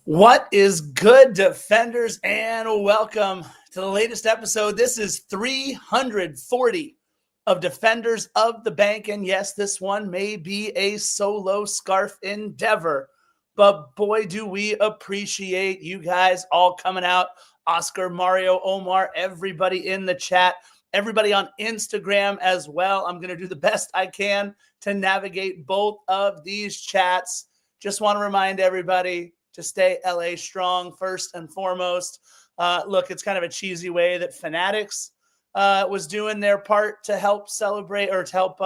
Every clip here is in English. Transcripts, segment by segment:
What is good, defenders, and welcome to the latest episode. This is 340 of Defenders of the Bank, and yes, this one may be a solo scarf endeavor, but boy, do we appreciate you guys all coming out. Oscar, Mario, Omar, everybody in the chat, everybody on Instagram as well. I'm going to do the best I can to navigate both of these chats. Just want to remind everybody to stay LA strong first and foremost. Look, it's kind of a cheesy way that Fanatics was doing their part to help celebrate or to help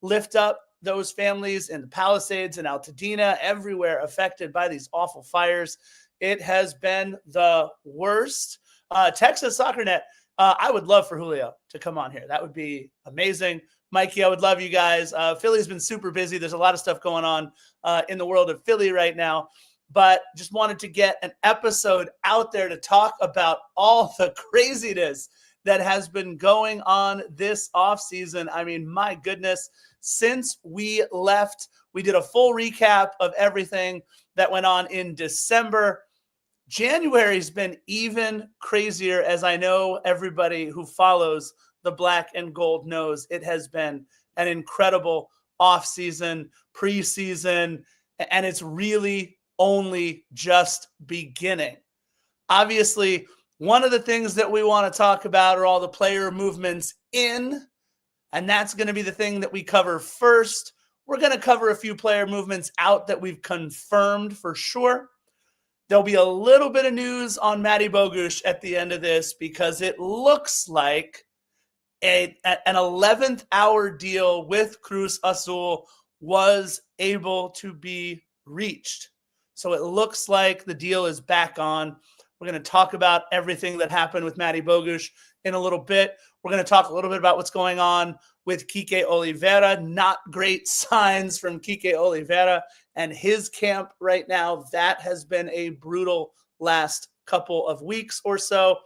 lift up those families in the Palisades and Altadena, everywhere affected by these awful fires. It has been the worst. Texas SoccerNet, I would love for Julio to come on here. That would be amazing. Mikey, I would love you guys. Philly's been super busy. There's a lot of stuff going on in the world of Philly right now. But just wanted to get an episode out there to talk about all the craziness that has been going on this offseason. I mean, my goodness, since we left, we did a full recap of everything that went on in December. January's been even crazier, as I know everybody who follows the black and gold knows. It has been an incredible offseason, preseason, and it's really only just beginning. Obviously, one of the things that we want to talk about are all the player movements in, and that's going to be the thing that we cover first. We're going to cover a few player movements out that we've confirmed for sure. There'll be a little bit of news on Matty Bogusz at the end of this because it looks like an 11th hour deal with Cruz Azul was able to be reached. So it looks like the deal is back on. We're going to talk about everything that happened with Matty Bogusz in a little bit. We're going to talk a little bit about what's going on with Kike Oliveira. Not great signs from Kike Oliveira and his camp right now. That has been a brutal last couple of weeks or so.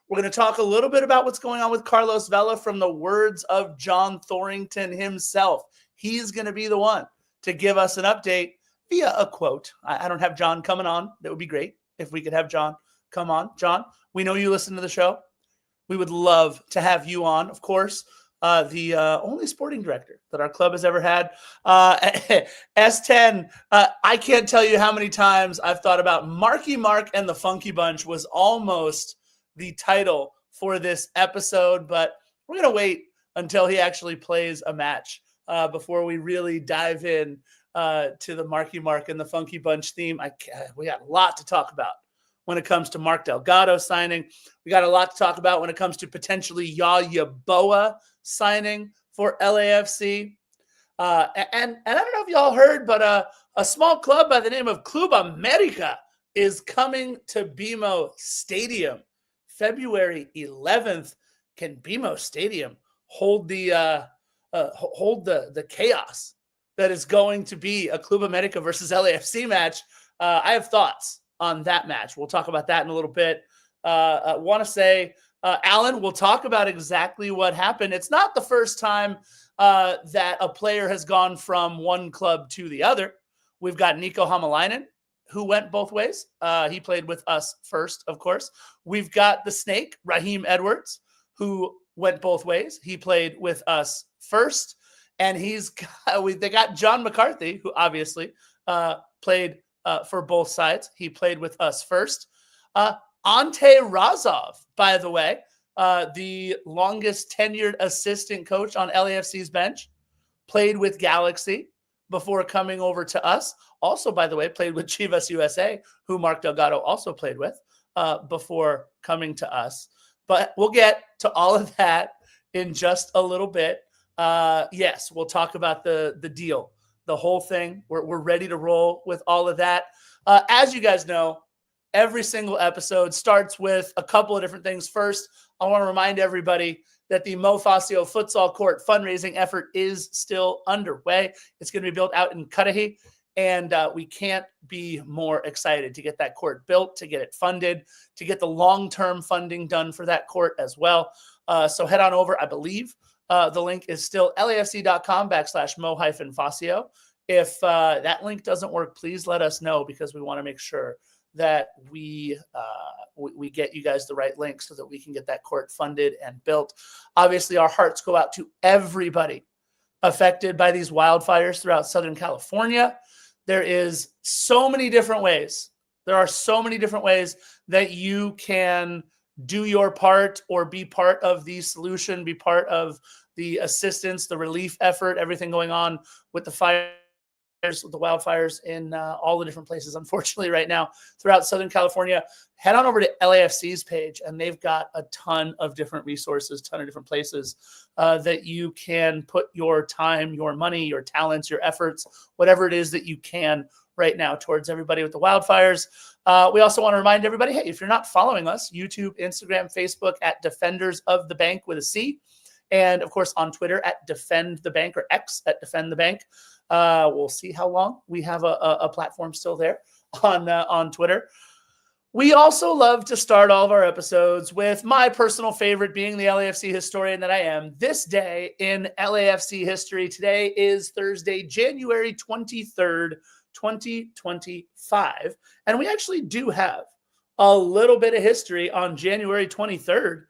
We're going to talk a little bit about what's going on with Carlos Vela from the words of John Thorrington himself. He's going to be the one to give us an update via a quote. I don't have John coming on. That would be great if we could have John come on. John, we know you listen to the show. We would love to have you on, of course. The only sporting director that our club has ever had. S10, I can't tell you how many times I've thought about Marky Mark and the Funky Bunch was almost the title for this episode, but we're going to wait until he actually plays a match before we really dive in to the Marky Mark and the Funky Bunch theme. We got a lot to talk about when it comes to Mark Delgado signing. We got a lot to talk about when it comes to potentially Yaya Boa signing for LAFC. And I don't know if y'all heard, but a small club by the name of Club America is coming to BMO Stadium February 11th. Can BMO Stadium hold the chaos that is going to be a Club America versus LAFC match? I have thoughts on that match. We'll talk about that in a little bit. I want to say, Alan, we'll talk about exactly what happened. It's not the first time that a player has gone from one club to the other. We've got Nico Hamalainen, who went both ways. He played with us first, of course. We've got the Snake, Raheem Edwards, who went both ways. He played with us first. And they got John McCarthy, who obviously played for both sides. He played with us first. Ante Razov, by the way, the longest tenured assistant coach on LAFC's bench, played with Galaxy before coming over to us. Also, by the way, played with Chivas USA, who Mark Delgado also played with before coming to us. But we'll get to all of that in just a little bit. Yes, we'll talk about the deal, the whole thing. We're ready to roll with all of that. As you guys know, every single episode starts with a couple of different things. First, I want to remind everybody that the Mo Facio Futsal Court fundraising effort is still underway. It's going to be built out in Cudahy, and we can't be more excited to get that court built, to get it funded, to get the long-term funding done for that court as well. So head on over. I believe the link is still lafc.com/Mo-Facio. If that link doesn't work, please let us know because we want to make sure that we get you guys the right link so that we can get that court funded and built. Obviously, our hearts go out to everybody affected by these wildfires throughout Southern California. There is so many different ways. There are so many different ways that you can do your part or be part of the solution, be part of the assistance, the relief effort, everything going on with the fires, with the wildfires in all the different places, unfortunately, right now throughout Southern California. Head on over to LAFC's page, and they've got a ton of different resources, ton of different places that you can put your time, your money, your talents, your efforts, whatever it is that you can right now towards everybody with the wildfires. We also want to remind everybody, hey, if you're not following us, YouTube, Instagram, Facebook at Defenders of the Bank with a C. And of course, on Twitter at Defend the Bank, or X at Defend the Bank. We'll see how long we have a platform still there on Twitter. We also love to start all of our episodes with my personal favorite, being the LAFC historian that I am. This day in LAFC history. Today is Thursday, January 23rd, 2025. And we actually do have a little bit of history on January 23rd.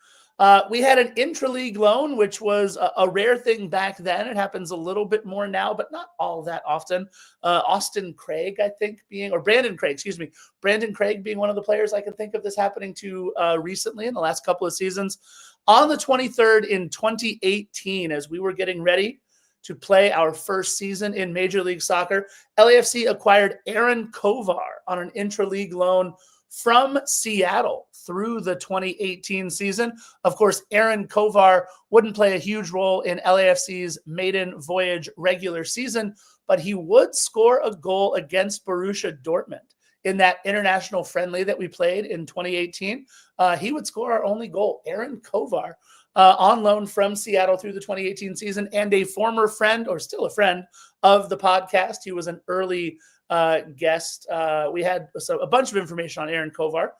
We had an intra-league loan, which was a rare thing back then. It happens a little bit more now, but not all that often. Brandon Craig being one of the players I can think of this happening to recently in the last couple of seasons. On the 23rd in 2018, as we were getting ready to play our first season in Major League Soccer, LAFC acquired Aaron Kovar on an intra-league loan from Seattle through the 2018 season. Of course, Aaron Kovar wouldn't play a huge role in LAFC's maiden voyage regular season, but he would score a goal against Borussia Dortmund in that international friendly that we played in 2018. He would score our only goal. Aaron Kovar, on loan from Seattle through the 2018 season, and a former friend, or still a friend, of the podcast. He was an early guest. We had a bunch of information on Aaron Kovar.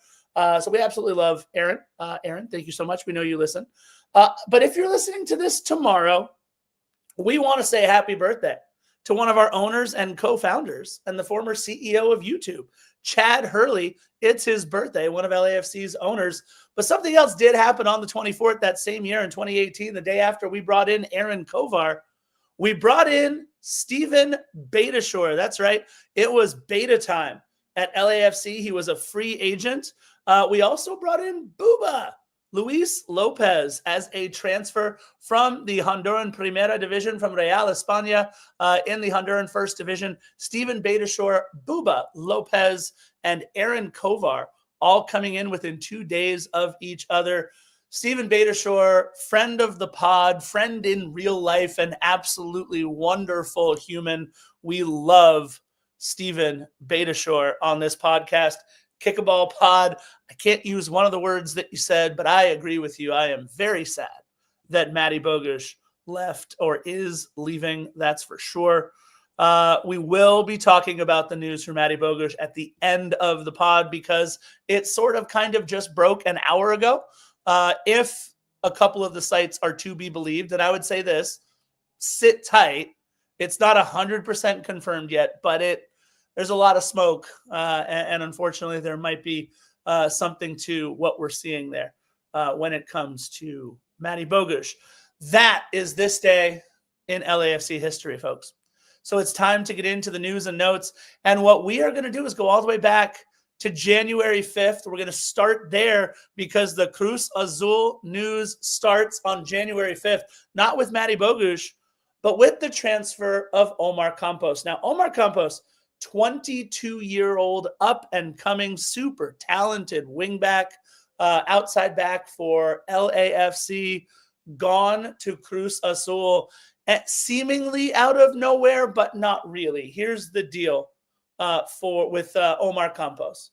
So we absolutely love Aaron. Aaron, thank you so much. We know you listen. But if you're listening to this tomorrow, we want to say happy birthday to one of our owners and co-founders and the former CEO of YouTube, Chad Hurley. It's his birthday, one of LAFC's owners. But something else did happen on the 24th that same year in 2018, the day after we brought in Aaron Kovar. We brought in Steven Beitashour. That's right. It was beta time at LAFC. He was a free agent. We also brought in Luis Lopez, as a transfer from the Honduran Primera Division, from Real España in the Honduran First Division. Steven Beitashour, Lopez, and Aaron Kovar all coming in within 2 days of each other. Steven Beitashour, friend of the pod, friend in real life, an absolutely wonderful human. We love Steven Beitashour on this podcast. Kick a Ball Pod. I can't use one of the words that you said, but I agree with you. I am very sad that Matty Bogusz left, or is leaving. That's for sure. We will be talking about the news from Matty Bogusz at the end of the pod, because it sort of kind of just broke an hour ago. If a couple of the sites are to be believed, and I would say this, sit tight. It's not 100% confirmed yet, but there's a lot of smoke. And unfortunately, there might be something to what we're seeing there when it comes to Matty Bogusz. That is this day in LAFC history, folks. So it's time to get into the news and notes. And what we are going to do is go all the way back to January 5th. We're going to start there because the Cruz Azul news starts on January 5th, not with Matty Bogusz, but with the transfer of Omar Campos. Now, Omar Campos, 22-year-old, up-and-coming, super talented wingback, outside back for LAFC, gone to Cruz Azul, seemingly out of nowhere, but not really. Here's the deal with Omar Campos.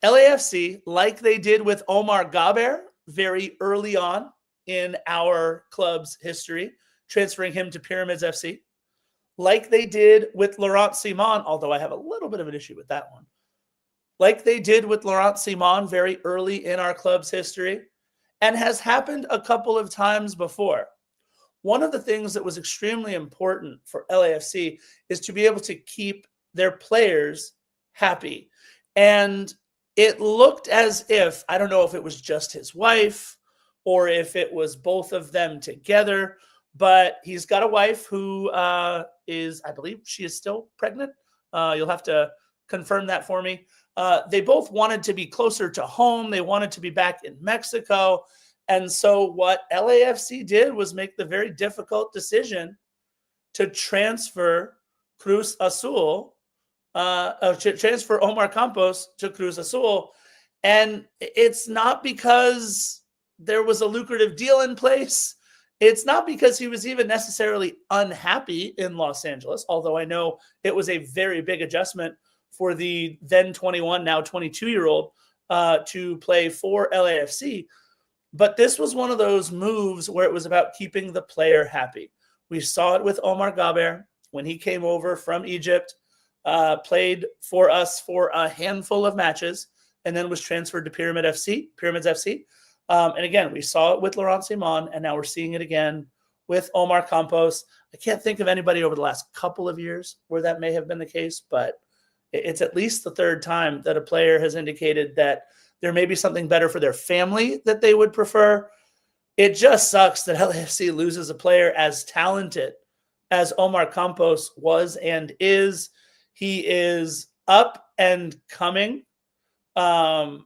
LAFC, like they did with Omar Gaber very early on in our club's history, transferring him to Pyramids FC, like they did with Laurent Simon, although I have a little bit of an issue with that one, like they did with Laurent Simon very early in our club's history, and has happened a couple of times before. One of the things that was extremely important for LAFC is to be able to keep their players happy. And it looked as if, I don't know if it was just his wife or if it was both of them together, but he's got a wife who is, I believe she is still pregnant. You'll have to confirm that for me. They both wanted to be closer to home. They wanted to be back in Mexico. And so what LAFC did was make the very difficult decision to transfer Cruz Azul, transfer Omar Campos to Cruz Azul. And it's not because there was a lucrative deal in place. It's not because he was even necessarily unhappy in Los Angeles, although I know it was a very big adjustment for the then 21, now 22-year-old to play for LAFC. But this was one of those moves where it was about keeping the player happy. We saw it with Omar Gaber when he came over from Egypt, played for us for a handful of matches, and then was transferred to Pyramids FC. And again, we saw it with Laurent Simon, and now we're seeing it again with Omar Campos. I can't think of anybody over the last couple of years where that may have been the case, but it's at least the third time that a player has indicated that there may be something better for their family that they would prefer. It just sucks that LAFC loses a player as talented as Omar Campos was and is. He is up and coming. I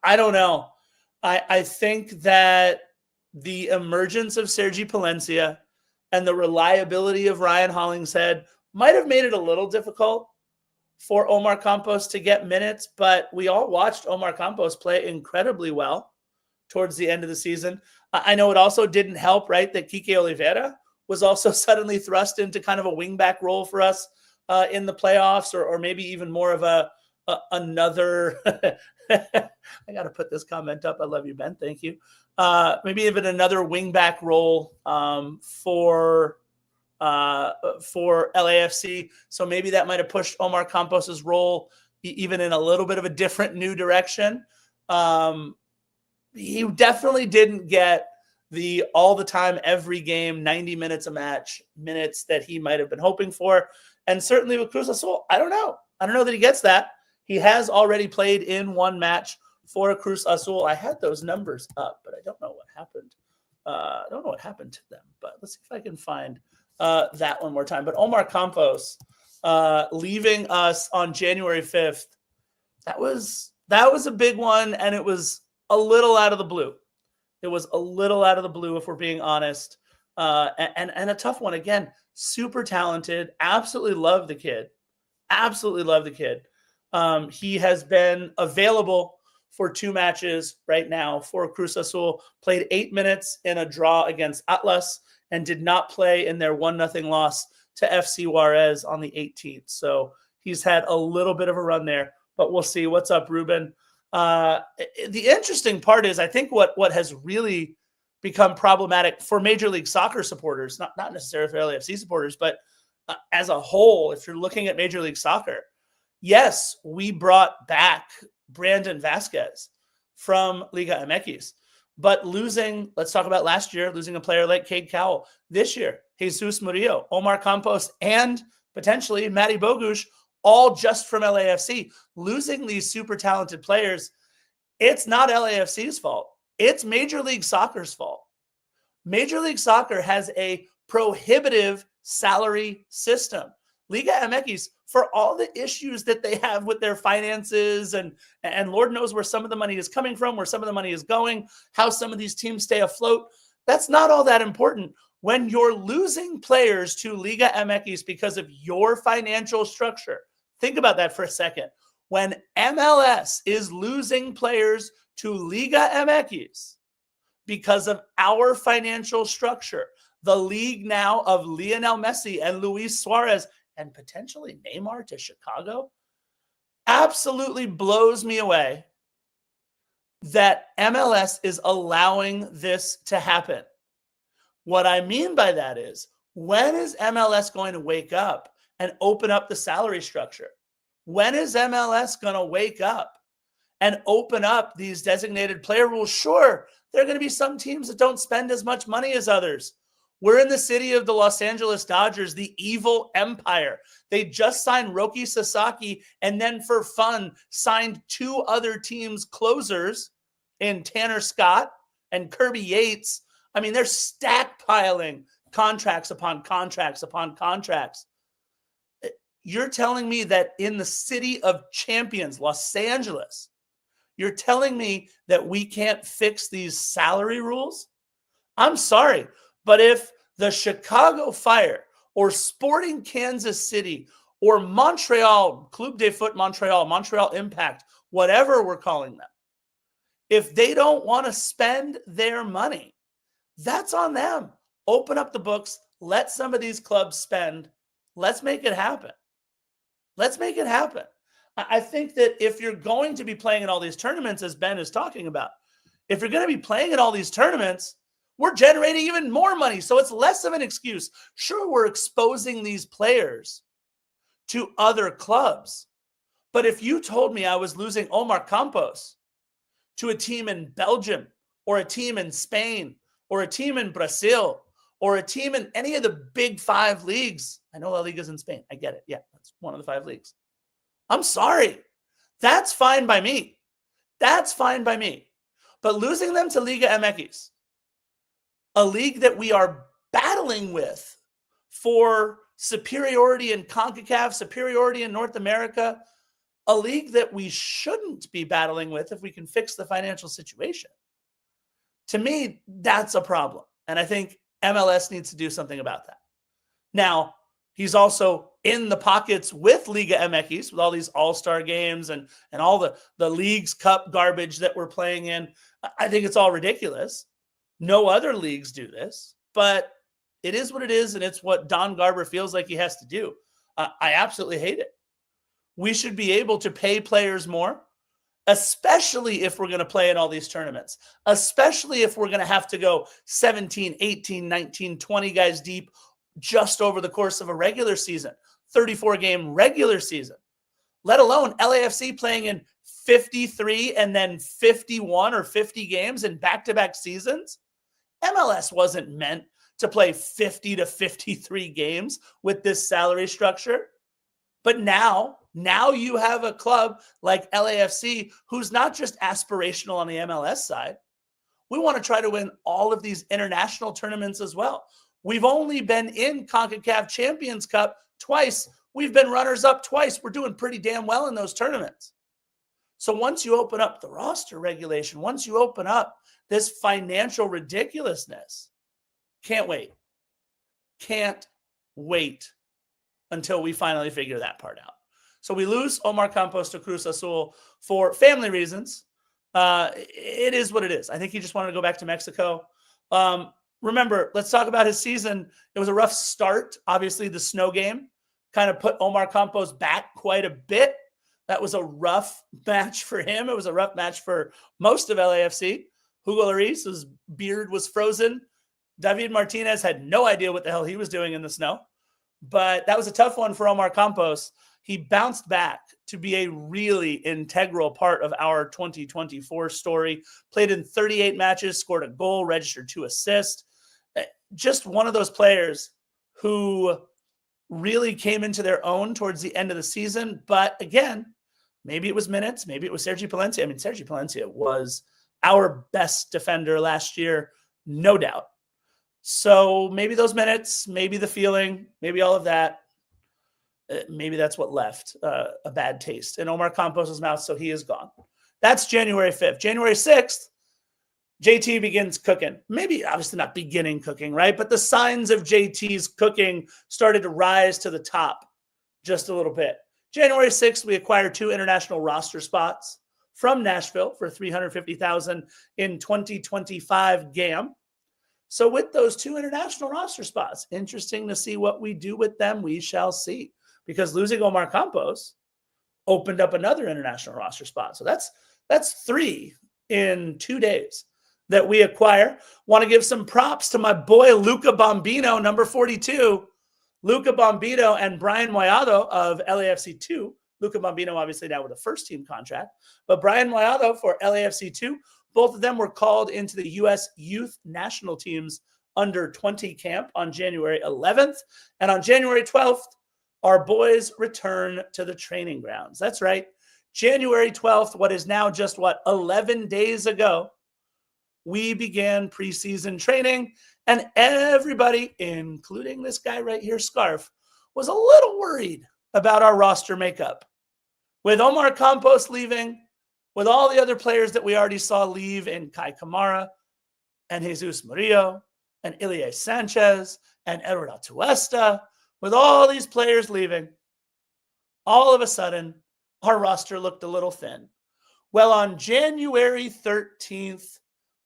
don't know. I think that the emergence of Sergi Palencia and the reliability of Ryan Hollingshead might have made it a little difficult for Omar Campos to get minutes, but we all watched Omar Campos play incredibly well towards the end of the season. I know it also didn't help, right, that Kike Oliveira was also suddenly thrust into kind of a wingback role for us in the playoffs, or maybe even more of another I got to put this comment up. I love you, Ben. Thank you. Maybe even another wingback role for LAFC. So maybe that might have pushed Omar Campos's role even in a little bit of a different new direction. He definitely didn't get the all the time, every game, 90 minutes a match minutes that he might have been hoping for. And certainly with Cruz Azul, I don't know that he gets that. He has already played in one match for Cruz Azul. I had those numbers up, but I don't know what happened. I don't know what happened to them, but let's see if I can find that one more time. But Omar Campos leaving us on January 5th, that was a big one, and it was a little out of the blue. It was a little out of the blue, if we're being honest, and a tough one. Again, super talented. Absolutely love the kid. Absolutely love the kid. He has been available for 2 matches right now for Cruz Azul, played 8 minutes in a draw against Atlas, and did not play in their 1-0 loss to FC Juarez on the 18th. So he's had a little bit of a run there, but we'll see. What's up, Ruben? The interesting part is, I think what has really become problematic for Major League Soccer supporters, not necessarily for LAFC supporters, but as a whole, if you're looking at Major League Soccer, yes, we brought back Brandon Vasquez from Liga MX, but let's talk about last year, losing a player like Cade Cowell. This year, Jesus Murillo, Omar Campos, and potentially Matty Bogusz, all just from LAFC. Losing these super talented players, it's not LAFC's fault. It's Major League Soccer's fault. Major League Soccer has a prohibitive salary system. Liga MX, for all the issues that they have with their finances, and Lord knows where some of the money is coming from, where some of the money is going, how some of these teams stay afloat, that's not all that important. When you're losing players to Liga MX because of your financial structure, think about that for a second. When MLS is losing players to Liga MX because of our financial structure, the league now of Lionel Messi and Luis Suarez and potentially Neymar to Chicago, absolutely blows me away that MLS is allowing this to happen. What I mean by that is, when is MLS going to wake up and open up the salary structure? When is MLS going to wake up and open up these designated player rules? Sure, there are going to be some teams that don't spend as much money as others. We're in the city of the Los Angeles Dodgers, the evil empire. They just signed Roki Sasaki and then for fun signed 2 other teams' closers in Tanner Scott and Kirby Yates. I mean, they're stackpiling contracts upon contracts upon contracts. You're telling me that in the city of champions, Los Angeles, you're telling me that we can't fix these salary rules? I'm sorry, but if the Chicago Fire or Sporting Kansas City or Montreal, Club de Foot Montreal, Montreal Impact, whatever we're calling them, if they don't want to spend their money, that's on them. Open up the books. Let some of these clubs spend. Let's make it happen. Let's make it happen. I think that if you're going to be playing in all these tournaments, as Ben is talking about, if you're going to be playing in all these tournaments, we're generating even more money. So it's less of an excuse. Sure, we're exposing these players to other clubs. But if you told me I was losing Omar Campos to a team in Belgium or a team in Spain or a team in Brazil or a team in any of the big 5 leagues, I know La Liga's in Spain. I get it. Yeah, that's one of the 5 leagues. I'm sorry. That's fine by me. That's fine by me. But losing them to Liga MX, a league that we are battling with for superiority in CONCACAF, superiority in North America, a league that we shouldn't be battling with if we can fix the financial situation. To me, that's a problem. And I think MLS needs to do something about that. Now, he's also in the pockets with Liga MX, with all these all-star games and all the Leagues Cup garbage that we're playing in. I think it's all ridiculous. No other leagues do this, but it is what it is, and it's what Don Garber feels like he has to do. I absolutely hate it. We should be able to pay players more, especially if we're going to play in all these tournaments, especially if we're going to have to go 17, 18, 19, 20 guys deep just over the course of a regular season, 34-game regular season, let alone LAFC playing in 53 and then 51 or 50 games in back-to-back seasons. MLS wasn't meant to play 50 to 53 games with this salary structure. But now you have a club like LAFC who's not just aspirational on the MLS side. We want to try to win all of these international tournaments as well. We've only been in CONCACAF Champions Cup twice. We've been runners-up twice. We're doing pretty damn well in those tournaments. So once you open up the roster regulation, once you open up this financial ridiculousness, can't wait. Can't wait until we finally figure that part out. So we lose Omar Campos to Cruz Azul for family reasons. It is what it is. I think he just wanted to go back to Mexico. Remember, let's talk about his season. It was a rough start. Obviously, the snow game kind of put Omar Campos back quite a bit. That was a rough match for him. It was a rough match for most of LAFC. Hugo Lloris's beard was frozen. David Martinez had no idea what the hell he was doing in the snow. But that was a tough one for Omar Campos. He bounced back to be a really integral part of our 2024 story. Played in 38 matches, scored a goal, registered 2 assists. Just one of those players who really came into their own towards the end of the season. But again, maybe it was minutes. Maybe it was Sergi Palencia. I mean, Sergi Palencia was our best defender last year, no doubt. So maybe those minutes, maybe the feeling, maybe all of that, maybe that's what left a bad taste in Omar Campos' mouth, so he is gone. That's January 5th. January 6th, JT begins cooking. Maybe obviously not beginning cooking, right? But the signs of JT's cooking started to rise to the top just a little bit. January 6th, we acquired 2 international roster spots from Nashville for $350,000 in 2025 GAM. So with those 2 international roster spots, interesting to see what we do with them. We shall see. Because losing Omar Campos opened up another international roster spot. So that's 3 in 2 days that we acquire. Want to give some props to my boy Luca Bombino, number 42. Luca Bombino and Brian Moyado of LAFC 2. Luca Bombino obviously now with a first-team contract. But Brian Moyado for LAFC 2. Both of them were called into the U.S. youth national teams under 20 camp on January 11th. And on January 12th, our boys return to the training grounds. That's right. January 12th, what is now just 11 days ago, we began preseason training, and everybody, including this guy right here, Scarf, was a little worried about our roster makeup. With Omar Campos leaving, with all the other players that we already saw leave in Kai Kamara and Jesus Murillo and Ilie Sanchez and Edward Atuesta, with all these players leaving, all of a sudden, our roster looked a little thin. Well, on January 13th,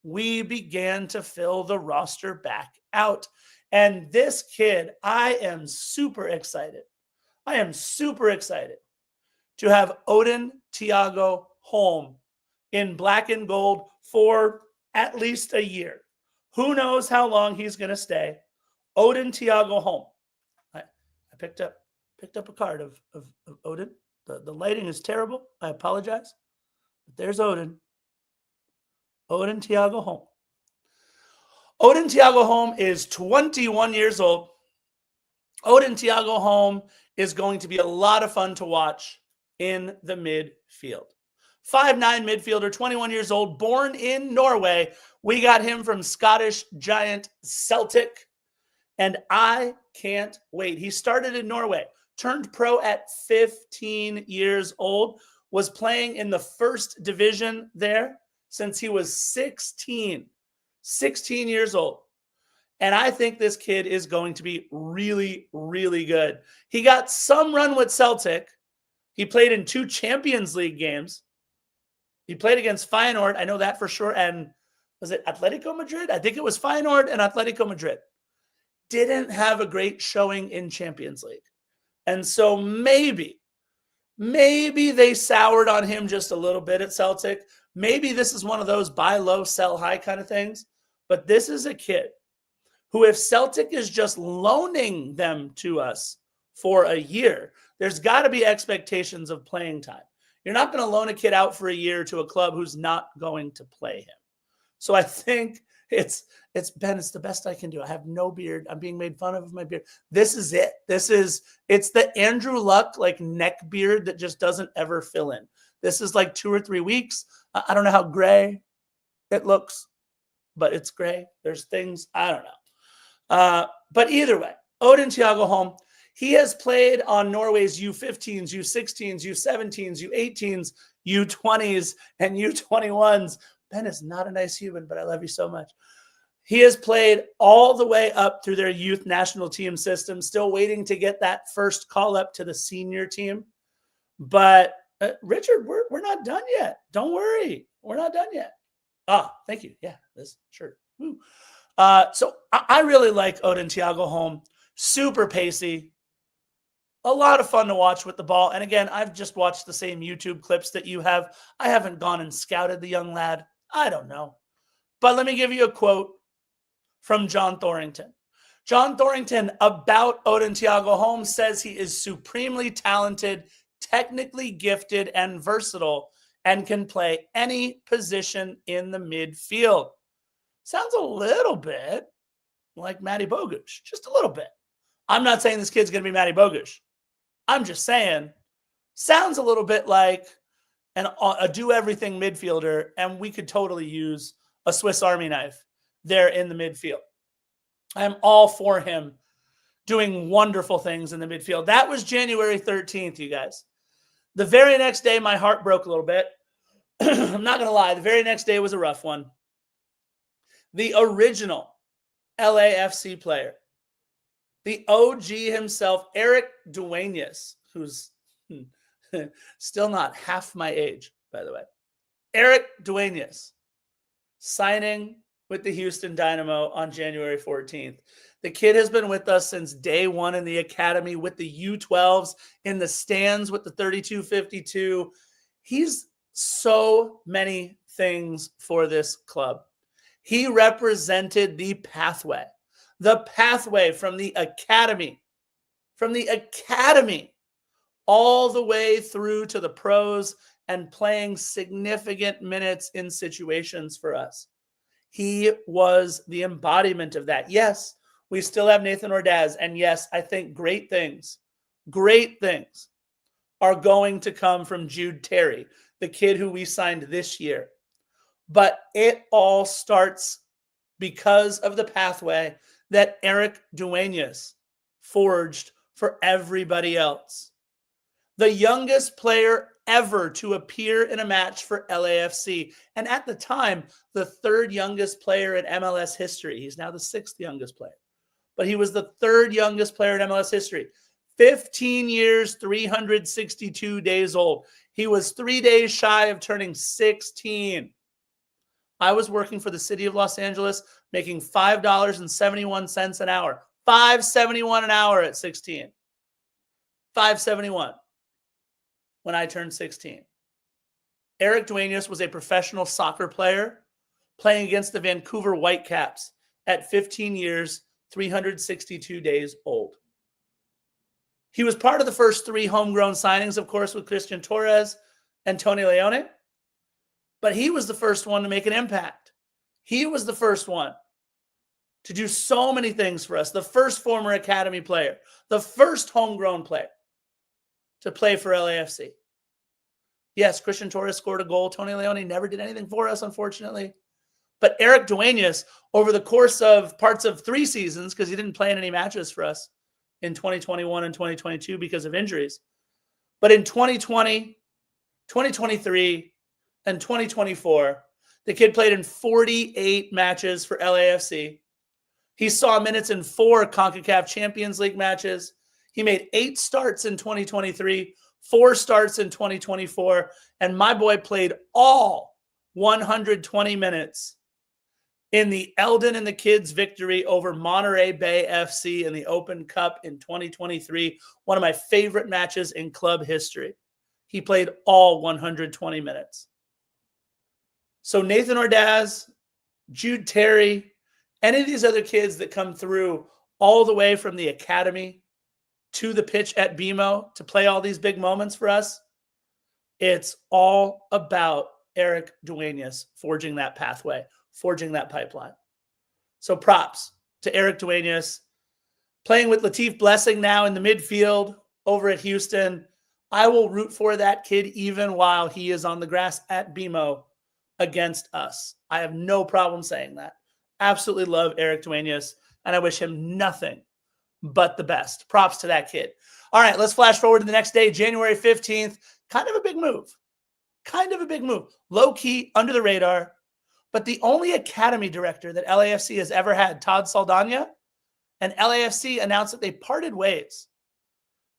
we began to fill the roster back out. And this kid, I am super excited. I am super excited to have Odin Thiago Holm in black and gold for at least a year. Who knows how long he's going to stay? Odin Thiago Holm. I picked up a card of Odin. The lighting is terrible. I apologize. But there's Odin. Odin Thiago Holm. Odin Thiago Holm is 21 years old. Odin Thiago Holm is going to be a lot of fun to watch in the midfield. 5'9" midfielder, 21 years old, born in Norway. We got him from Scottish giant Celtic, and I can't wait. He started in Norway, turned pro at 15 years old, was playing in the first division there since he was 16 years old. And I think this kid is going to be really, really good. He got some run with Celtic. He played in 2 Champions League games. He played against Feyenoord. I know that for sure. And was it Atletico Madrid? I think it was Feyenoord and Atletico Madrid. Didn't have a great showing in Champions League. And so maybe they soured on him just a little bit at Celtic. Maybe this is one of those buy low, sell high kind of things. But this is a kid who, if Celtic is just loaning them to us for a year, there's got to be expectations of playing time. You're not going to loan a kid out for a year to a club who's not going to play him. So I think it's Ben, it's the best I can do. I have no beard. I'm being made fun of with my beard. This is it. It's the Andrew Luck neck beard that just doesn't ever fill in. This is 2 or 3 weeks. I don't know how gray it looks, but it's gray. There's things, I don't know. But either way, Odin Thiago Holm, he has played on Norway's U15s, U16s, U17s, U18s, U20s, and U21s. Ben is not a nice human, but I love you so much. He has played all the way up through their youth national team system, still waiting to get that first call up to the senior team. But Richard, we're not done yet. Don't worry. We're not done yet. Thank you. Yeah, this shirt. Woo. So I really like Odin Thiago Holm. Super pacey. A lot of fun to watch with the ball. And again, I've just watched the same YouTube clips that you have. I haven't gone and scouted the young lad. I don't know. But let me give you a quote from John Thorrington. John Thorrington about Odin Thiago Holm says he is supremely talented, technically gifted, and versatile, and can play any position in the midfield. Sounds a little bit like Matty Bogusz, just a little bit. I'm not saying this kid's going to be Matty Bogusz. I'm just saying, sounds a little bit like a do-everything midfielder, and we could totally use a Swiss Army knife there in the midfield. I'm all for him doing wonderful things in the midfield. That was January 13th, you guys. The very next day, my heart broke a little bit. I'm not going to lie. The very next day was a rough one. The original LAFC player, the OG himself, Eric Duenas, who's still not half my age, by the way. Eric Duenas signing with the Houston Dynamo on January 14th. The kid has been with us since day one in the academy with the U12s, in the stands with the 32-52. He's so many things for this club. He represented the pathway from the academy, all the way through to the pros and playing significant minutes in situations for us. He was the embodiment of that. Yes, we still have Nathan Ordaz. And yes, I think great things are going to come from Jude Terry, the kid who we signed this year. But it all starts because of the pathway that Eric Duenas forged for everybody else. The youngest player ever to appear in a match for LAFC. And at the time, the third youngest player in MLS history. He's now the sixth youngest player. But he was the third youngest player in MLS history. 15 years, 362 days old. He was 3 days shy of turning 16. I was working for the city of Los Angeles, making $5.71 an hour. $5.71 an hour at 16. $5.71 when I turned 16. Eric Duenas was a professional soccer player playing against the Vancouver Whitecaps at 15 years, 362 days old. He was part of the first three homegrown signings, of course, with Christian Torres and Tony Leone. But he was the first one to make an impact. He was the first one to do so many things for us. The first former academy player, the first homegrown player to play for LAFC. Yes, Christian Torres scored a goal. Tony Leone never did anything for us, unfortunately. But Eric Duenas, over the course of parts of 3 seasons, because he didn't play in any matches for us in 2021 and 2022 because of injuries. But in 2020, 2023, and 2024, the kid played in 48 matches for LAFC. He saw minutes in 4 CONCACAF Champions League matches. He made 8 starts in 2023, 4 starts in 2024, and my boy played all 120 minutes in the Eldon and the Kids victory over Monterey Bay FC in the Open Cup in 2023, one of my favorite matches in club history. He played all 120 minutes. So Nathan Ordaz, Jude Terry, any of these other kids that come through all the way from the academy to the pitch at BMO to play all these big moments for us, it's all about Eric Duenas forging that pathway, forging that pipeline. So props to Eric Duenas, playing with Latif Blessing now in the midfield over at Houston. I will root for that kid even while he is on the grass at BMO against us. I have no problem saying that. Absolutely love Eric Duenas, and I wish him nothing but the best. Props to that kid. All right, let's flash forward to the next day, January 15th. Kind of a big move. Low-key, under the radar. But the only academy director that LAFC has ever had, Todd Saldana, and LAFC announced that they parted ways.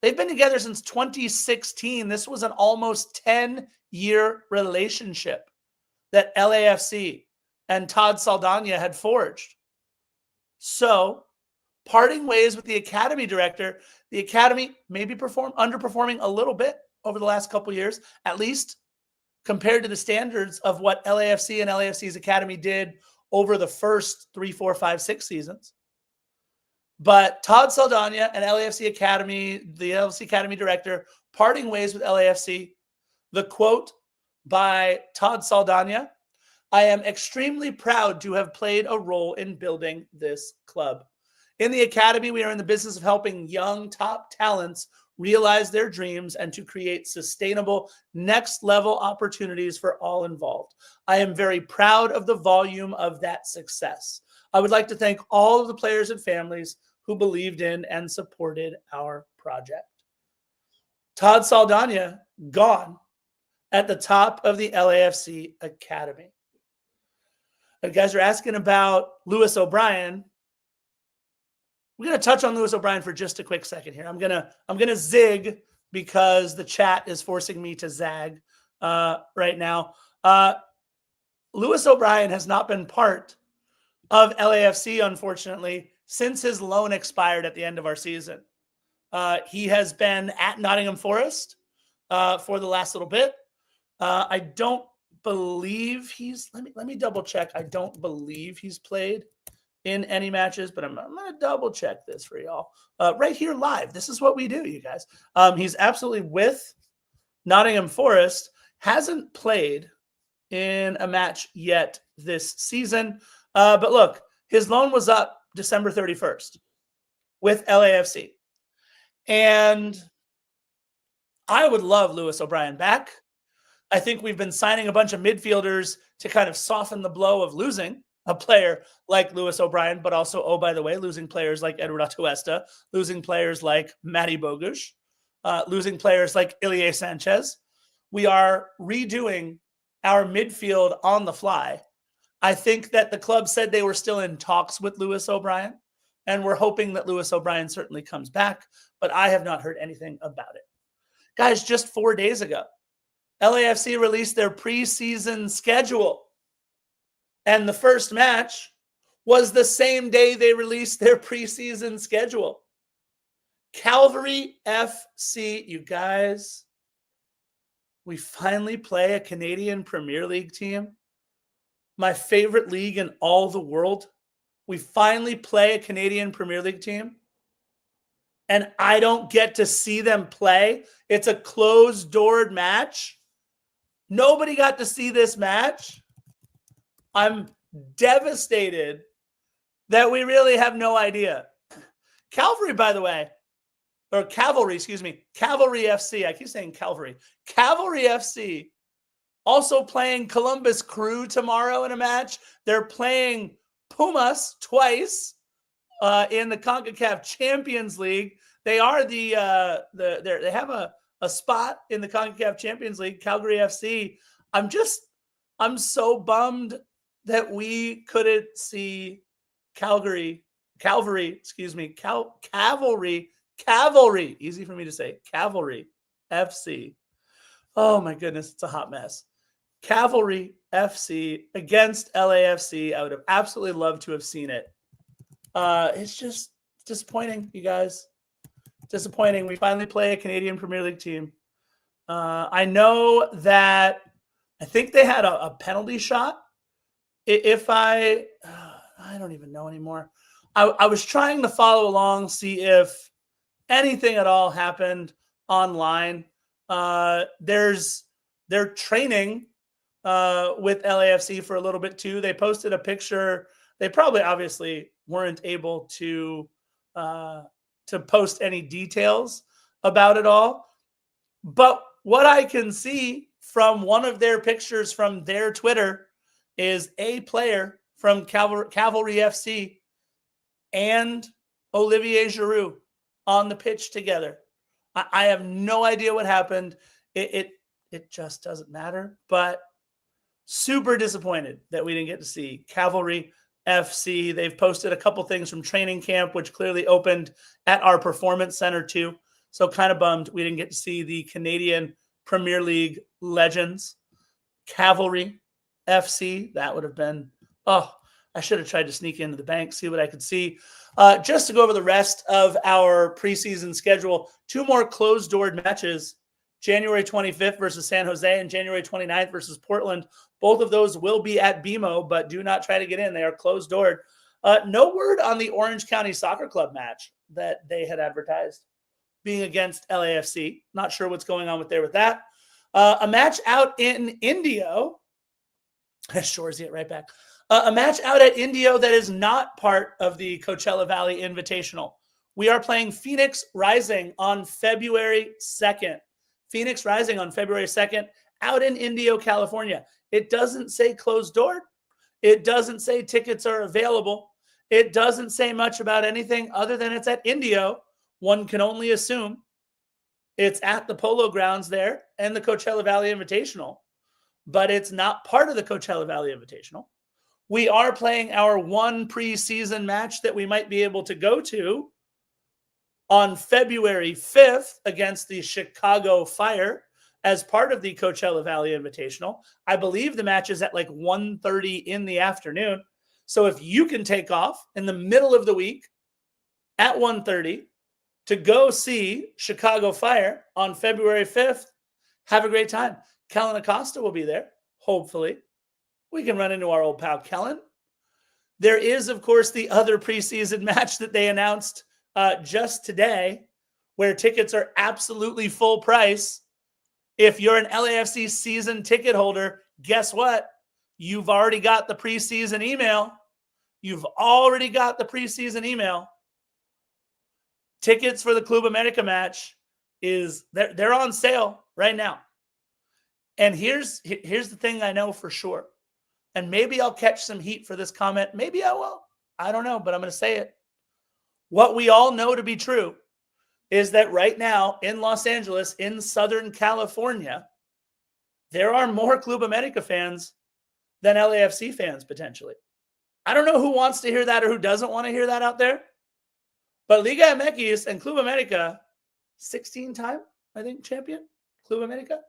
They've been together since 2016. This was an almost 10-year relationship that LAFC and Todd Saldana had forged. So, parting ways with the academy director, the academy maybe underperforming a little bit over the last couple years, at least compared to the standards of what LAFC and LAFC's academy did over the first 3, 4, 5, 6 seasons. But Todd Saldana and LAFC Academy, the LAFC Academy director, parting ways with LAFC. The quote by Todd Saldana: "I am extremely proud to have played a role in building this club. In the academy, we are in the business of helping young top talents realize their dreams and to create sustainable next-level opportunities for all involved. I am very proud of the volume of that success. I would like to thank all of the players and families who believed in and supported our project." Todd Saldana gone at the top of the LAFC Academy. You guys are asking about Lewis O'Brien. We're going to touch on Lewis O'Brien for just a quick second here. I'm gonna zig because the chat is forcing me to zag right now. Lewis O'Brien has not been part of LAFC, unfortunately, since his loan expired at the end of our season. He has been at Nottingham Forest for the last little bit. I don't believe he's, let me double check. I don't believe he's played in any matches, but I'm going to double check this for y'all right here live. This is what we do, you guys. He's absolutely with Nottingham Forest, hasn't played in a match yet this season. But look, his loan was up December 31st with LAFC. And I would love Lewis O'Brien back. I think we've been signing a bunch of midfielders to kind of soften the blow of losing a player like Lewis O'Brien, but also, oh, by the way, losing players like Edward Atuesta, losing players like Matty Bogusz, losing players like Ilie Sanchez. We are redoing our midfield on the fly. I think that the club said they were still in talks with Lewis O'Brien, and we're hoping that Lewis O'Brien certainly comes back, but I have not heard anything about it. Guys, just 4 days ago, LAFC released their preseason schedule, and the first match was the same day they released their preseason schedule. Calgary FC, you guys, we finally play a Canadian Premier League team, my favorite league in all the world. We finally play a Canadian Premier League team, and I don't get to see them play. It's a closed-doored match. Nobody got to see this match. I'm devastated that we really have no idea. Cavalry, by the way, or Cavalry, excuse me, Cavalry FC. I keep saying Calvary. Cavalry FC also playing Columbus Crew tomorrow in a match. They're playing Pumas twice in the CONCACAF Champions League. They are they have a spot in the CONCACAF Champions League, Calgary FC. I'm so bummed that we couldn't see Cavalry, easy for me to say, Cavalry FC. Oh my goodness, it's a hot mess. Cavalry FC against LAFC. I would have absolutely loved to have seen it. It's just disappointing, you guys. Disappointing. We finally play a Canadian Premier League team. I know that I think they had a penalty shot. I don't even know anymore. I was trying to follow along, see if anything at all happened online. They're training with LAFC for a little bit too. They posted a picture. They probably obviously weren't able to post any details about it all. But what I can see from one of their pictures from their Twitter is a player from Cavalry FC and Olivier Giroud on the pitch together. I have no idea what happened. It just doesn't matter. But super disappointed that we didn't get to see Cavalry FC. They've posted a couple things from training camp, which clearly opened at our performance center too. So kind of bummed we didn't get to see the Canadian Premier League legends. Cavalry FC, that would have been, I should have tried to sneak into the bank, see what I could see. Just to go over the rest of our preseason schedule, 2 more closed-doored matches, January 25th versus San Jose and January 29th versus Portland. Both of those will be at BMO, but do not try to get in. They are closed-doored. No word on the Orange County Soccer Club match that they had advertised being against LAFC. Not sure what's going on with that. A match out in Indio. Shorzy it right back. A match out at Indio that is not part of the Coachella Valley Invitational. We are playing Phoenix Rising on February 2nd. Phoenix Rising on February 2nd out in Indio, California. It doesn't say closed door. It doesn't say tickets are available. It doesn't say much about anything other than it's at Indio. One can only assume it's at the Polo Grounds there and the Coachella Valley Invitational, but it's not part of the Coachella Valley Invitational. We are playing our one preseason match that we might be able to go to on February 5th against the Chicago Fire as part of the Coachella Valley Invitational. I believe the match is at like 1:30 in the afternoon. So if you can take off in the middle of the week at 1:30 to go see Chicago Fire on February 5th, have a great time. Kellen Acosta will be there, hopefully. We can run into our old pal Kellen. There is, of course, the other preseason match that they announced just today, where tickets are absolutely full price. If you're an LAFC season ticket holder, guess what? You've already got the preseason email. you've already got the preseason email. Tickets for the Club America match they're on sale right now. And here's the thing I know for sure. And maybe I'll catch some heat for this comment. Maybe I will. I don't know, but I'm going to say it. What we all know to be true is that right now in Los Angeles, in Southern California, there are more Club America fans than LAFC fans potentially. I don't know who wants to hear that or who doesn't want to hear that out there. But Liga MX and Club America, 16-time, I think, champion, Club America.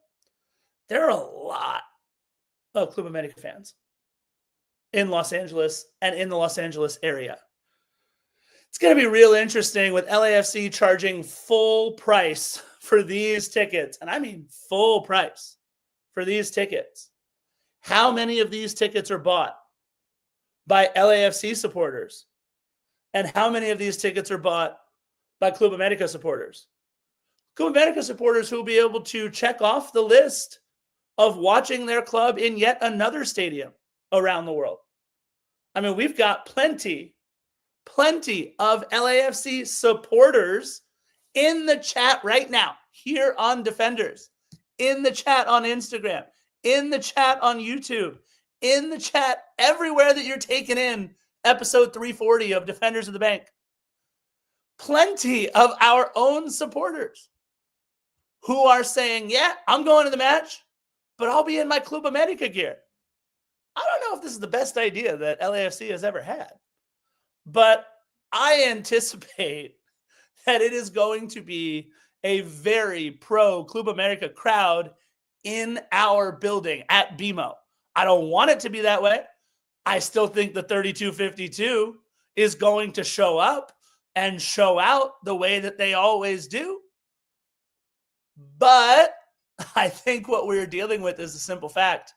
There are a lot of Club America fans in Los Angeles and in the Los Angeles area. It's going to be real interesting with LAFC charging full price for these tickets. And I mean full price for these tickets. How many of these tickets are bought by LAFC supporters? And how many of these tickets are bought by Club America supporters? Club America supporters who will be able to check off the list of watching their club in yet another stadium around the world. I mean, we've got plenty of LAFC supporters in the chat right now, here on Defenders, in the chat on Instagram, in the chat on YouTube, in the chat everywhere that you're taking in episode 340 of Defenders of the Bank. Plenty of our own supporters who are saying, yeah, I'm going to the match, but I'll be in my Club America gear. I don't know if this is the best idea that LAFC has ever had, but I anticipate that it is going to be a very pro Club America crowd in our building at BMO. I don't want it to be that way. I still think the 3252 is going to show up and show out the way that they always do. But I think what we're dealing with is the simple fact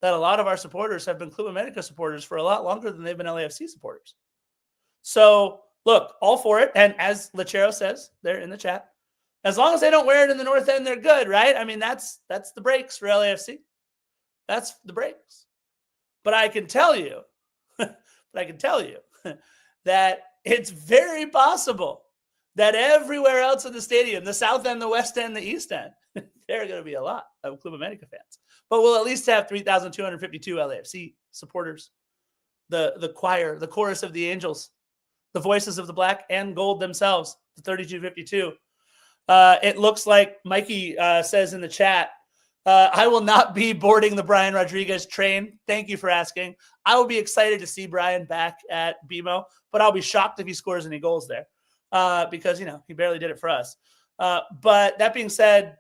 that a lot of our supporters have been Club America supporters for a lot longer than they've been LAFC supporters. So, look, all for it. And as Lechero says there in the chat, as long as they don't wear it in the North End, they're good, right? I mean, that's the breaks for LAFC. That's the breaks. But I can tell you, that it's very possible that everywhere else in the stadium, the South End, the West End, the East End, there are going to be a lot of Club America fans. But we'll at least have 3,252 LAFC supporters, the choir, the chorus of the angels, the voices of the black and gold themselves, the 3252. It looks like Mikey says in the chat, I will not be boarding the Brian Rodriguez train. Thank you for asking. I will be excited to see Brian back at BMO, but I'll be shocked if he scores any goals there because, he barely did it for us. But that being said,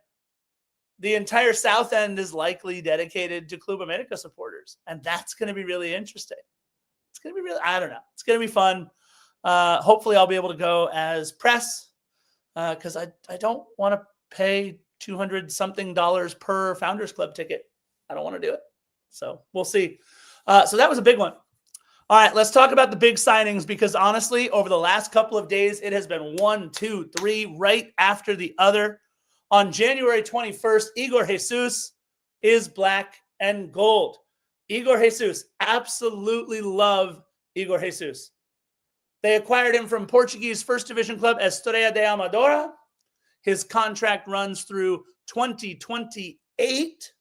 the entire South End is likely dedicated to Club America supporters, and that's going to be really interesting. It's going to be I don't know. It's going to be fun. Hopefully I'll be able to go as press because I don't want to pay $200-something per Founders Club ticket. I don't want to do it. So we'll see. So that was a big one. All right, let's talk about the big signings because honestly, over the last couple of days, it has been 1, 2, 3 right after the other. On January 21st, Igor Jesus is black and gold. Igor Jesus, absolutely love Igor Jesus. They acquired him from Portuguese First Division club Estrela de Amadora. His contract runs through 2028,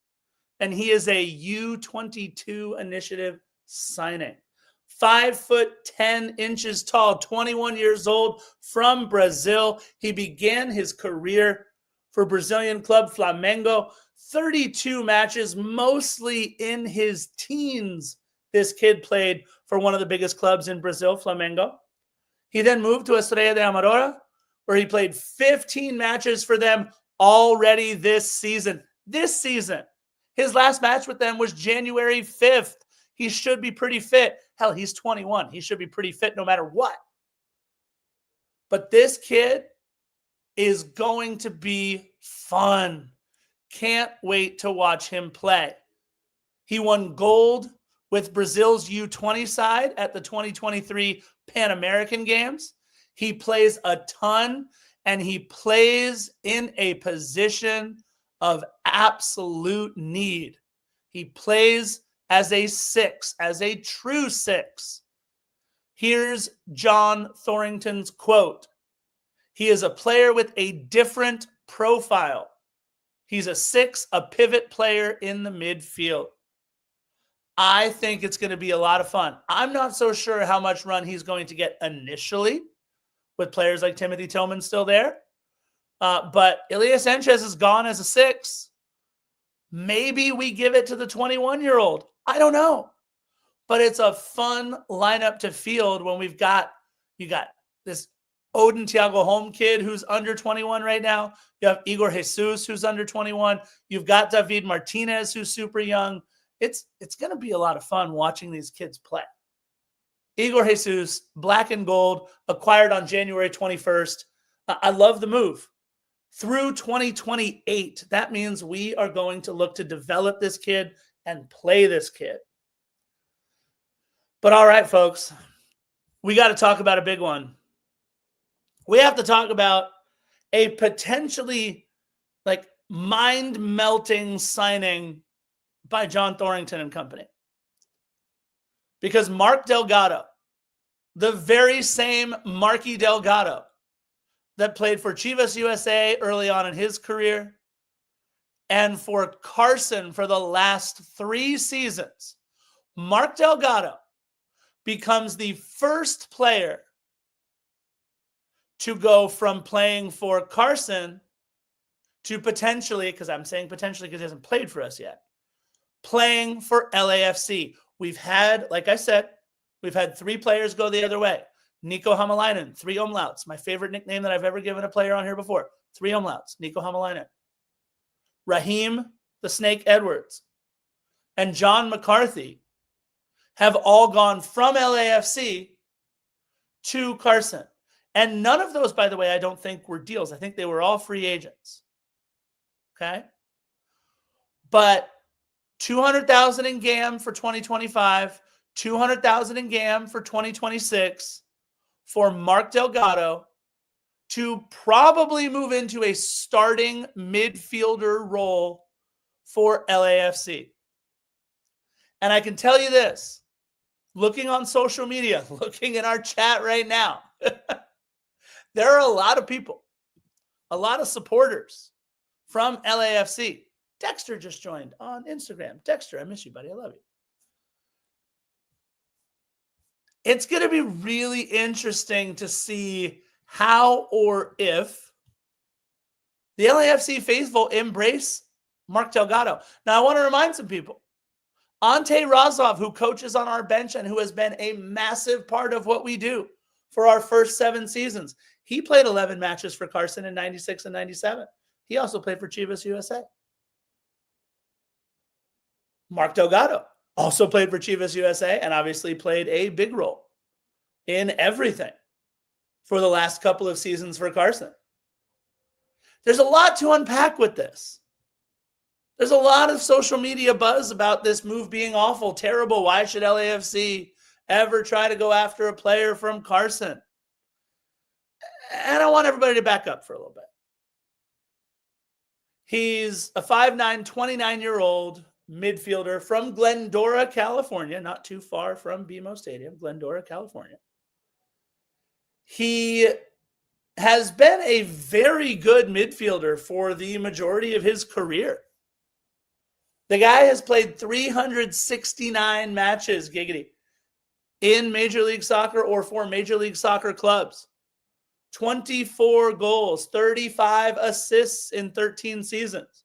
and he is a U22 initiative signing. 5'10" tall, 21 years old, from Brazil. He began his career for Brazilian club Flamengo. 32 matches, mostly in his teens. This kid played for one of the biggest clubs in Brazil, Flamengo. He then moved to Estrela de Amadora, where he played 15 matches for them already this season. His last match with them was January 5th. He should be pretty fit. Hell, he's 21. He should be pretty fit no matter what. But this kid is going to be fun. Can't wait to watch him play. He won gold with Brazil's U20 side at the 2023 Pan American Games. He plays a ton, and he plays in a position of absolute need. He plays as a 6, as a true 6. Here's John Thorrington's quote. He is a player with a different profile. He's a 6, a pivot player in the midfield. I think it's going to be a lot of fun. I'm not so sure how much run he's going to get initially with players like Timothy Tillman still there. But Ilya Sanchez is gone as a 6. Maybe we give it to the 21-year-old. I don't know. But it's a fun lineup to field when you got this Odin Thiago Holm kid who's under 21 right now. You have Igor Jesus who's under 21. You've got David Martinez who's super young. It's going to be a lot of fun watching these kids play. Igor Jesus, black and gold, acquired on January 21st. I love the move. Through 2028, that means we are going to look to develop this kid and play this kid. But all right, folks, we got to talk about a big one. We have to talk about a potentially mind-melting signing by John Thorrington and company. Because Mark Delgado, the very same Marky Delgado that played for Chivas USA early on in his career and for Carson for the last 3 seasons, Mark Delgado becomes the first player to go from playing for Carson to potentially, because I'm saying potentially because he hasn't played for us yet, playing for LAFC. We've had, like I said, we've had 3 players go the other way. Nico Hamalainen, 3 umlauts. My favorite nickname that I've ever given a player on here before. 3 umlauts, Nico Hamalainen. Raheem the Snake Edwards and John McCarthy have all gone from LAFC to Carson. And none of those, by the way, I don't think were deals. I think they were all free agents. Okay? But $200,000 in GAM for 2025, $200,000 in GAM for 2026 for Mark Delgado to probably move into a starting midfielder role for LAFC. And I can tell you this, looking on social media, looking in our chat right now, there are a lot of people, a lot of supporters from LAFC. Dexter just joined on Instagram. Dexter, I miss you, buddy. I love you. It's going to be really interesting to see how or if the LAFC faithful embrace Mark Delgado. Now, I want to remind some people, Ante Razov, who coaches on our bench and who has been a massive part of what we do for our first 7 seasons, he played 11 matches for Carson in 96 and 97. He also played for Chivas USA. Mark Delgado also played for Chivas USA and obviously played a big role in everything for the last couple of seasons for Carson. There's a lot to unpack with this. There's a lot of social media buzz about this move being awful, terrible. Why should LAFC ever try to go after a player from Carson? And I want everybody to back up for a little bit. He's a 5'9", 29-year-old midfielder from Glendora, California, not too far from BMO Stadium, Glendora, California. He has been a very good midfielder for the majority of his career. The guy has played 369 matches, giggity, in Major League Soccer or for Major League Soccer clubs. 24 goals, 35 assists in 13 seasons.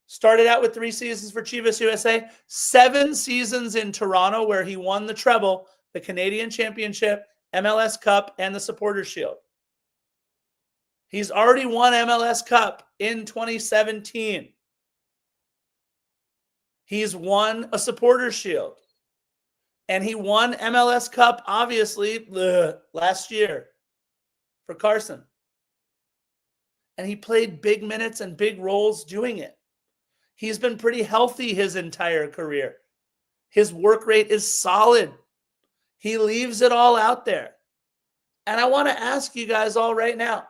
Started out with 3 seasons for Chivas USA, 7 seasons in Toronto where he won the treble, the Canadian Championship, MLS Cup, and the Supporters Shield. He's already won MLS Cup in 2017. He's won a Supporters Shield. And he won MLS Cup, obviously, last year for Carson. And he played big minutes and big roles doing it. He's been pretty healthy his entire career. His work rate is solid. He leaves it all out there. And I want to ask you guys all right now,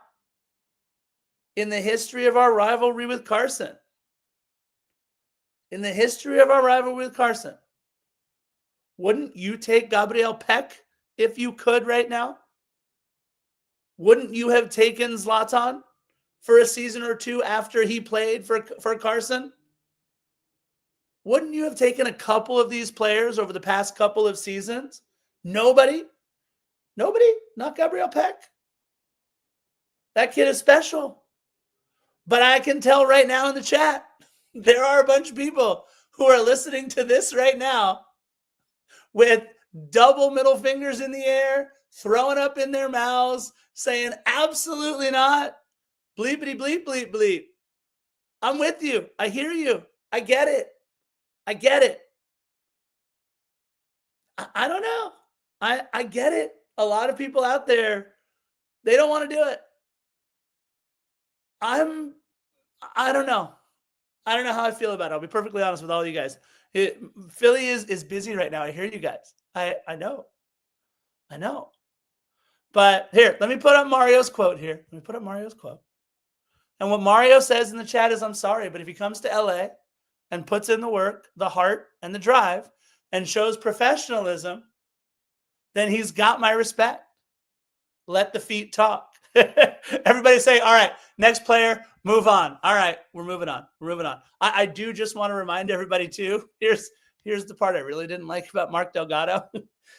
in the history of our rivalry with Carson, Wouldn't you take Gabriel Peck if you could right now? Wouldn't you have taken Zlatan for a season or two after he played for Carson? Wouldn't you have taken a couple of these players over the past couple of seasons? Nobody? Not Gabriel Peck. That kid is special. But I can tell right now in the chat, there are a bunch of people who are listening to this right now with double middle fingers in the air, throwing up in their mouths, saying, absolutely not. Bleepity bleep, bleep, bleep. I'm with you. I hear you. I get it. I don't know. I get it. A lot of people out there, they don't want to do it. I don't know. I don't know how I feel about it. I'll be perfectly honest with all you guys. Philly is busy right now. I hear you guys. I know. But here, let me put up Mario's quote here. And what Mario says in the chat is, I'm sorry, but if he comes to LA and puts in the work, the heart, and the drive, and shows professionalism, then he's got my respect. Let the feet talk. Everybody say, all right, next player, move on. All right, we're moving on. I do just want to remind everybody too, here's the part I really didn't like about Mark Delgado.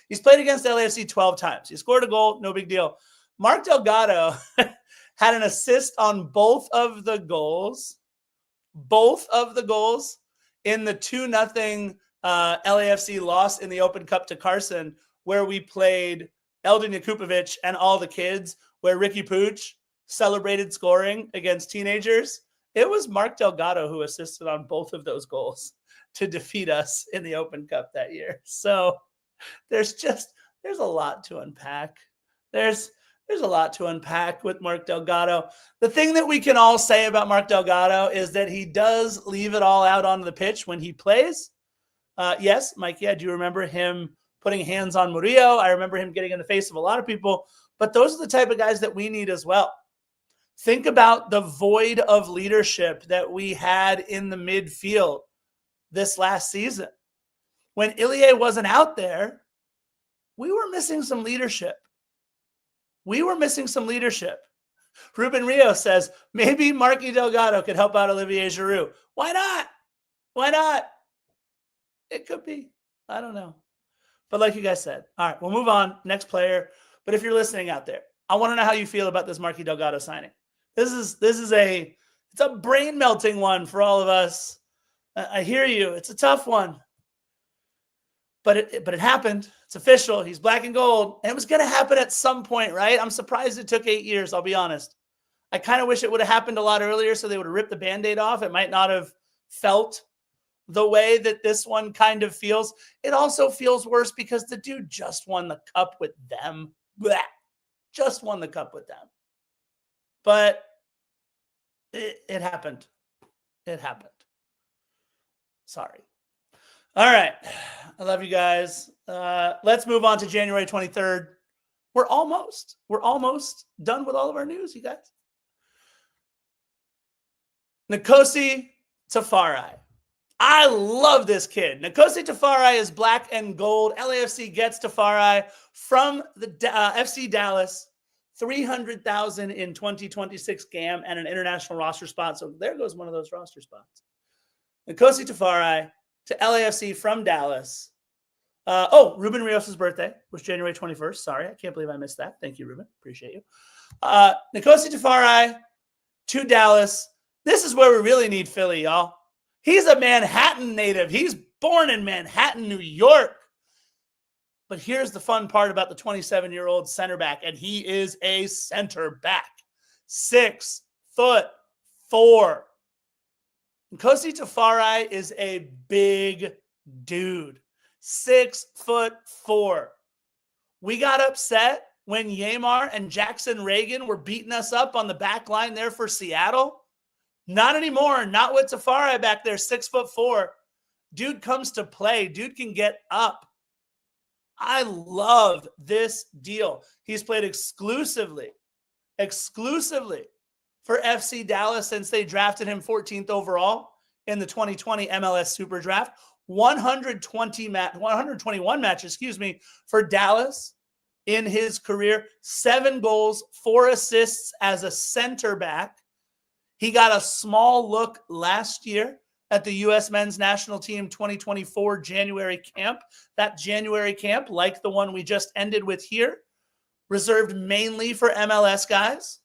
He's played against LAFC 12 times. He scored a goal, no big deal. Mark Delgado had an assist on both of the goals in the 2-0 LAFC loss in the Open Cup to Carson, where we played Eldin Jakupovic and all the kids, where Ricky Pooch celebrated scoring against teenagers. It was Mark Delgado who assisted on both of those goals to defeat us in the Open Cup that year. So there's a lot to unpack. There's a lot to unpack with Mark Delgado. The thing that we can all say about Mark Delgado is that he does leave it all out on the pitch when he plays. Yes, Mikey, I do remember him putting hands on Murillo. I remember him getting in the face of a lot of people. But those are the type of guys that we need as well. Think about the void of leadership that we had in the midfield this last season. When Ilie wasn't out there, we were missing some leadership. Ruben Rio says, maybe Marky Delgado could help out Olivier Giroud. Why not? It could be. I don't know. But like you guys said, all right, we'll move on. Next player. But if you're listening out there, I want to know how you feel about this Marky Delgado signing. It's a brain melting one for all of us. I hear you. It's a tough one. But it happened. It's official. He's black and gold. And it was going to happen at some point, right? I'm surprised it took 8 years, I'll be honest. I kind of wish it would have happened a lot earlier so they would have ripped the Band-Aid off. It might not have felt the way that this one kind of feels. It also feels worse because the dude just won the cup with them. Blah. Just won the cup with them. But it happened. Sorry. All right. I love you guys. Let's move on to January 23rd. We're almost done with all of our news, you guys. Nkosi Tafari. I love this kid. Nkosi Tafari is black and gold. LAFC gets Tafari from the FC Dallas. $300,000 in 2026 GAM and an international roster spot. So there goes one of those roster spots. Nkosi Tafari to LAFC from Dallas. Ruben Rios' birthday was January 21st. Sorry, I can't believe I missed that. Thank you, Ruben. Appreciate you. Nkosi Tafari to Dallas. This is where we really need Philly, y'all. He's a Manhattan native. He's born in Manhattan, New York. But here's the fun part about the 27-year-old center back, and he is a center back. 6'4". Nkosi Tafari is a big dude. 6'4". We got upset when Yamar and Jackson Reagan were beating us up on the back line there for Seattle. Not anymore. Not with Tafari back there, 6'4". Dude comes to play. Dude can get up. I love this deal. He's played exclusively for FC Dallas since they drafted him 14th overall in the 2020 MLS Super Draft. 121 matches, for Dallas in his career. 7 goals, 4 assists as a center back. He got a small look last year at the U.S. men's national team 2024 January camp. That January camp, like the one we just ended with here, reserved mainly for MLS guys.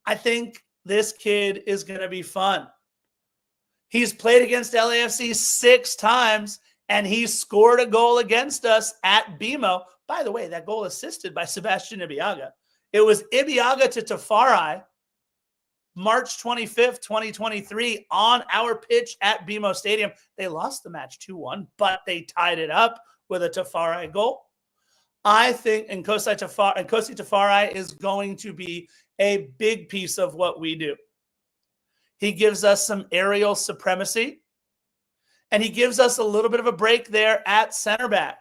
I think this kid is going to be fun. He's played against LAFC 6 times, and he scored a goal against us at BMO. By the way, that goal assisted by Sebastian Ibeagha. It was Ibeagha to Tafari, March 25th, 2023, on our pitch at BMO Stadium. They lost the match 2-1, but they tied it up with a Tafari goal. I think Nkosi Tafari is going to be a big piece of what we do. He gives us some aerial supremacy, and he gives us a little bit of a break there at center back.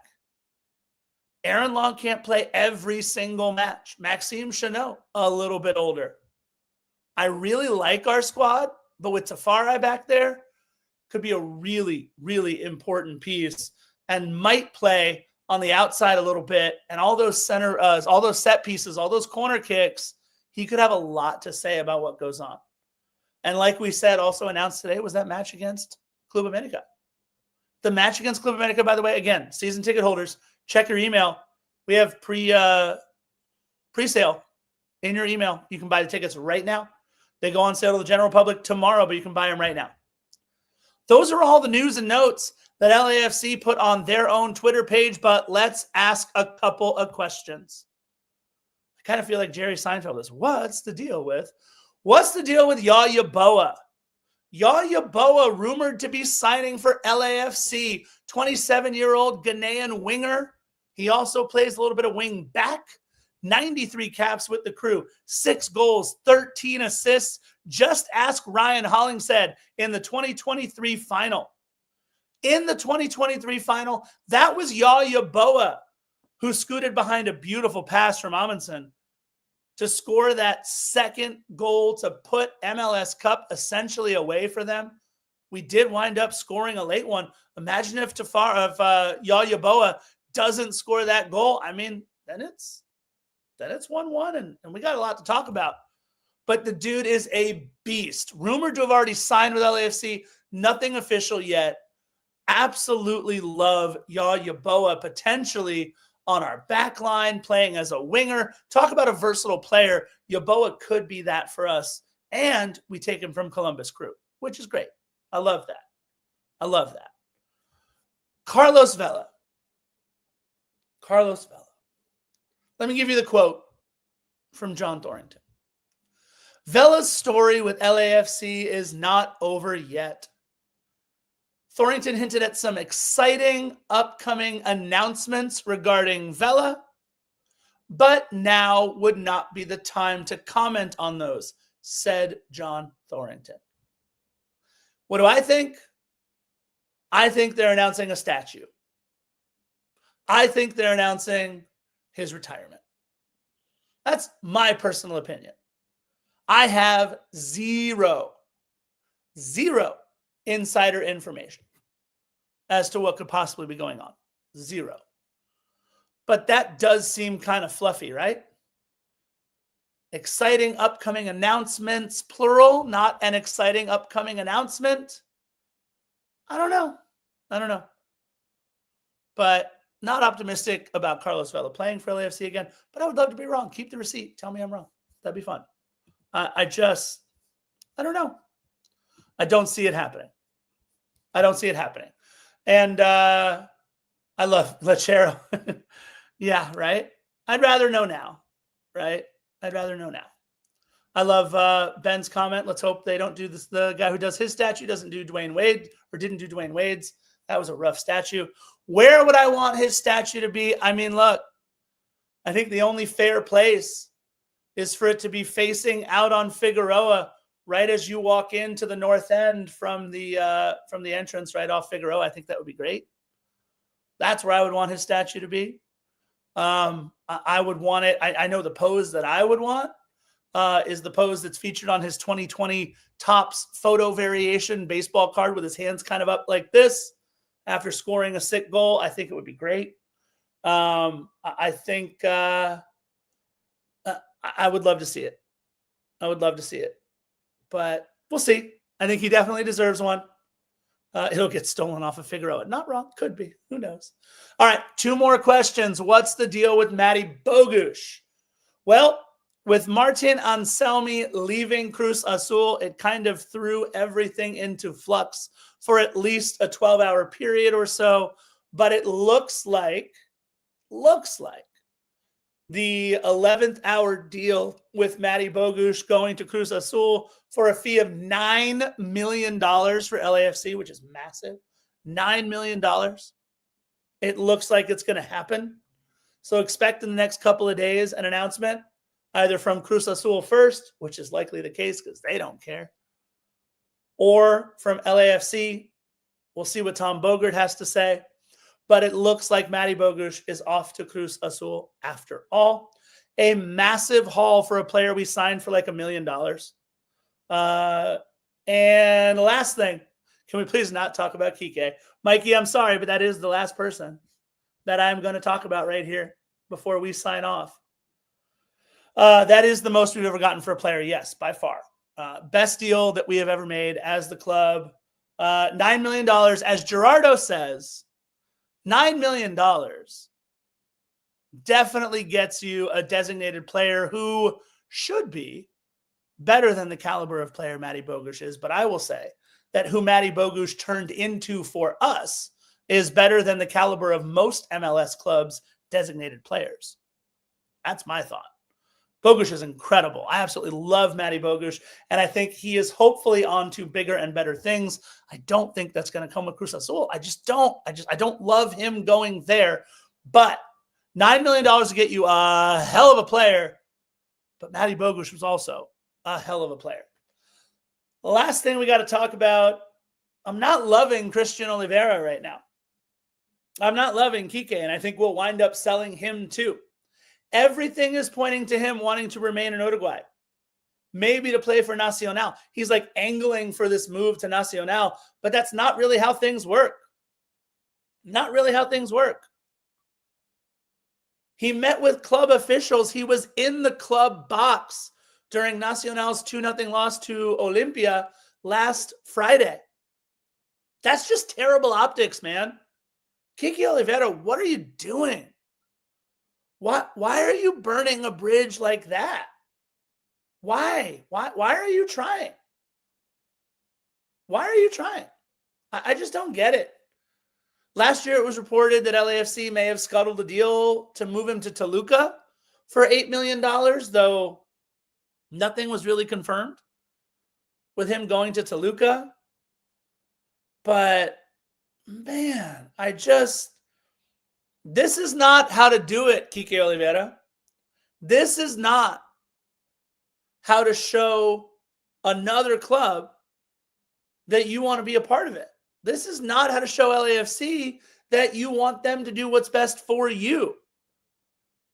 Aaron Long can't play every single match. Maxime Chanot, a little bit older. I really like our squad, but with Tafari back there, could be a really, really important piece and might play on the outside a little bit. And all those all those set pieces, all those corner kicks, he could have a lot to say about what goes on. And like we said, also announced today was that match against Club America. The match against Club America, by the way, again, season ticket holders, check your email. We have pre-sale in your email. You can buy the tickets right now. They go on sale to the general public tomorrow, but you can buy them right now. Those are all the news and notes that LAFC put on their own Twitter page, but let's ask a couple of questions. I kind of feel like Jerry Seinfeld is, what's the deal with Yaya Boa? Yaya Boa rumored to be signing for LAFC, 27-year-old Ghanaian winger. He also plays a little bit of wing back. 93 caps with the crew, 6 goals, 13 assists. Just ask Ryan Hollingshead in the 2023 final. In the 2023 final, that was Yaya Boa who scooted behind a beautiful pass from Amundsen to score that second goal to put MLS Cup essentially away for them. We did wind up scoring a late one. Imagine if Yaya Boa doesn't score that goal. I mean, then it's 1-1, and we got a lot to talk about. But the dude is a beast. Rumored to have already signed with LAFC. Nothing official yet. Absolutely love Yaya Boa potentially on our back line, playing as a winger. Talk about a versatile player. Yeboah could be that for us. And we take him from Columbus Crew, which is great. I love that. Carlos Vela. Let me give you the quote from John Thorrington. Vela's story with LAFC is not over yet. Thorrington hinted at some exciting upcoming announcements regarding Vela, but now would not be the time to comment on those, said John Thorrington. What do I think? I think they're announcing a statue. I think they're announcing his retirement. That's my personal opinion. I have zero insider information as to what could possibly be going on. Zero. But that does seem kind of fluffy, right? Exciting upcoming announcements, plural, not an exciting upcoming announcement. I don't know. But not optimistic about Carlos Vela playing for LAFC again, but I would love to be wrong. Keep the receipt. Tell me I'm wrong. That'd be fun. I don't know. I don't see it happening. And I love Lachero. Yeah, right? I'd rather know now, right? I love Ben's comment. Let's hope they don't do this. The guy who does his statue doesn't do Dwayne Wade, or didn't do Dwayne Wade's. That was a rough statue. Where would I want his statue to be? I mean, look, I think the only fair place is for it to be facing out on Figueroa, right as you walk into the north end from the entrance right off Figueroa. I think that would be great. That's where I would want his statue to be. I would want it. I know the pose that I would want is the pose that's featured on his 2020 Topps photo variation baseball card with his hands kind of up like this. after scoring a sick goal, I think it would be great. I think I would love to see it. I would love to see it. But we'll see. I think he definitely deserves one. It'll get stolen off of Figueroa. Not wrong. Could be. Who knows? All right. 2 more questions. What's the deal with Matty Bogusz? Well, with Martin Anselmi leaving Cruz Azul, it kind of threw everything into flux for at least a 12-hour period or so. But it looks like the 11th hour deal with Matty Bogusz going to Cruz Azul for a fee of $9 million for LAFC, which is massive. $9 million. It looks like it's going to happen. So expect in the next couple of days an announcement, either from Cruz Azul first, which is likely the case because they don't care, or from LAFC. We'll see what Tom Bogert has to say. But it looks like Matty Bogusz is off to Cruz Azul after all. A massive haul for a player we signed for like $1 million. And the last thing, can we please not talk about Kike? Mikey, I'm sorry, but that is the last person that I'm going to talk about right here before we sign off. That is the most we've ever gotten for a player, yes, by far. Best deal that we have ever made as the club. $9 million, as Gerardo says, $9 million definitely gets you a designated player who should be better than the caliber of player Matty Bogusz is. But I will say that who Matty Bogusz turned into for us is better than the caliber of most MLS clubs' designated players. That's my thought. Bogusz is incredible. I absolutely love Matty Bogusz, and I think he is hopefully on to bigger and better things. I don't think that's going to come with Cruz Azul. I don't love him going there. But $9 million to get you a hell of a player, but Matty Bogusz was also a hell of a player. The last thing we got to talk about, I'm not loving Christian Oliveira right now. I'm not loving Kike, and I think we'll wind up selling him too. Everything is pointing to him wanting to remain in Uruguay, maybe to play for Nacional. He's like angling for this move to Nacional, but that's not really how things work. Not really how things work. He met with club officials. He was in the club box during Nacional's 2-0 loss to Olimpia last Friday. That's just terrible optics, man. Kike Oliveira, what are you doing? Why are you burning a bridge like that? Why are you trying? Why are you trying? I just don't get it. Last year, it was reported that LAFC may have scuttled a deal to move him to Toluca for $8 million, though nothing was really confirmed with him going to Toluca. But, man, this is not how to do it, Kike Oliveira. This is not how to show another club that you want to be a part of it. This is not how to show LAFC that you want them to do what's best for you.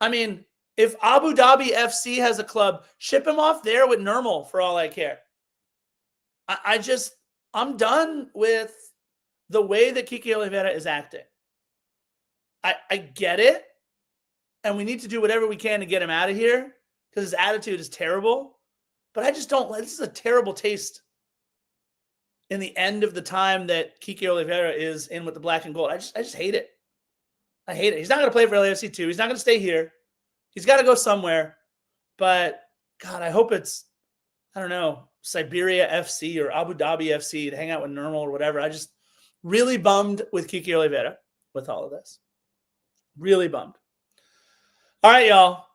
I mean, if Abu Dhabi FC has a club, ship him off there with Nurmal for all I care. I'm done with the way that Kike Oliveira is acting. I get it, and we need to do whatever we can to get him out of here because his attitude is terrible. But I just don't like this. Is a terrible taste in the end of the time that Kike Oliveira is in with the black and gold. I just hate it. I hate it. He's not going to play for LAFC 2. He's not going to stay here. He's got to go somewhere. But, God, I hope it's, I don't know, Siberia FC or Abu Dhabi FC to hang out with Nurmal or whatever. I just really bummed with Kike Oliveira with all of this. Really bummed. All right, y'all.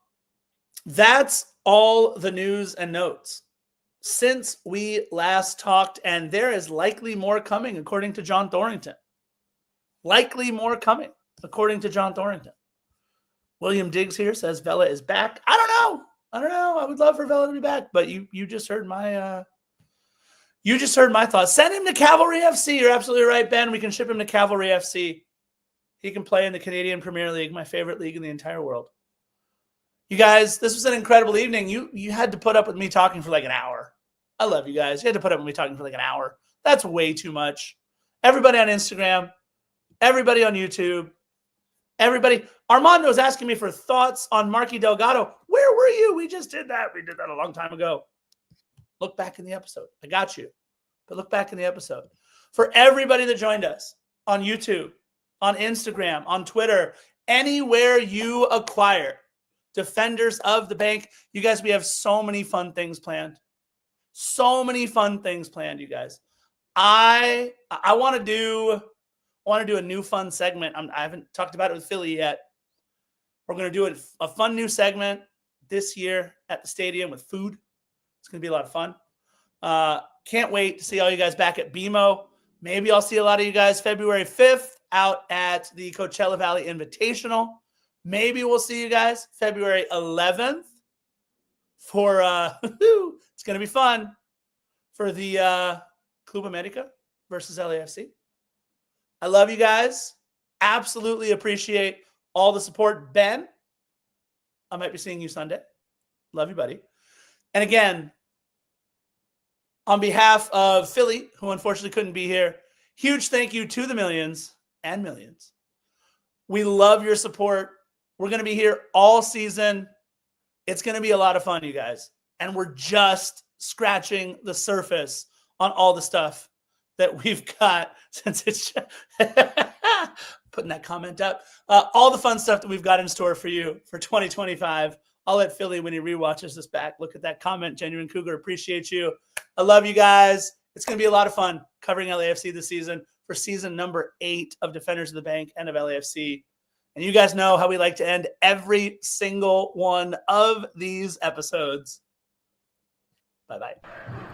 That's all the news and notes since we last talked, and there is likely more coming, according to John Thorrington. Likely more coming, according to John Thorrington. William Diggs here says Vela is back. I don't know. I would love for Vela to be back, but you just heard my thoughts. Send him to Cavalry FC. You're absolutely right, Ben. We can ship him to Cavalry FC. He can play in the Canadian Premier League, my favorite league in the entire world. You guys, this was an incredible evening. You had to put up with me talking for like an hour. I love you guys. You had to put up with me talking for like an hour. That's way too much. Everybody on Instagram, everybody on YouTube, everybody. Armando's asking me for thoughts on Marky Delgado. Where were you? We just did that. We did that a long time ago. Look back in the episode. I got you. But look back in the episode. For everybody that joined us on YouTube, on Instagram, on Twitter, anywhere you acquire Defenders of the Bank, you guys, we have so many fun things planned. So many fun things planned, you guys. I want to do a new fun segment. I haven't talked about it with Philly yet. We're going to do a fun new segment this year at the stadium with food. It's going to be a lot of fun. Can't wait to see all you guys back at BMO. Maybe I'll see a lot of you guys February 5th out at the Coachella Valley Invitational. Maybe we'll see you guys February 11th for, it's going to be fun, for the Club America versus LAFC. I love you guys. Absolutely appreciate all the support. Ben, I might be seeing you Sunday. Love you, buddy. And again, on behalf of Philly, who unfortunately couldn't be here, huge thank you to the millions and millions. We love your support. We're going to be here all season. It's going to be a lot of fun, you guys. And we're just scratching the surface on all the stuff that we've got since it's putting that comment up. All the fun stuff that we've got in store for you for 2025. I'll let Philly, when he rewatches this back, look at that comment. Genuine Cougar, appreciate you. I love you guys. It's going to be a lot of fun covering LAFC this season for season number 8 of Defenders of the Bank and of LAFC. And you guys know how we like to end every single one of these episodes. Bye-bye.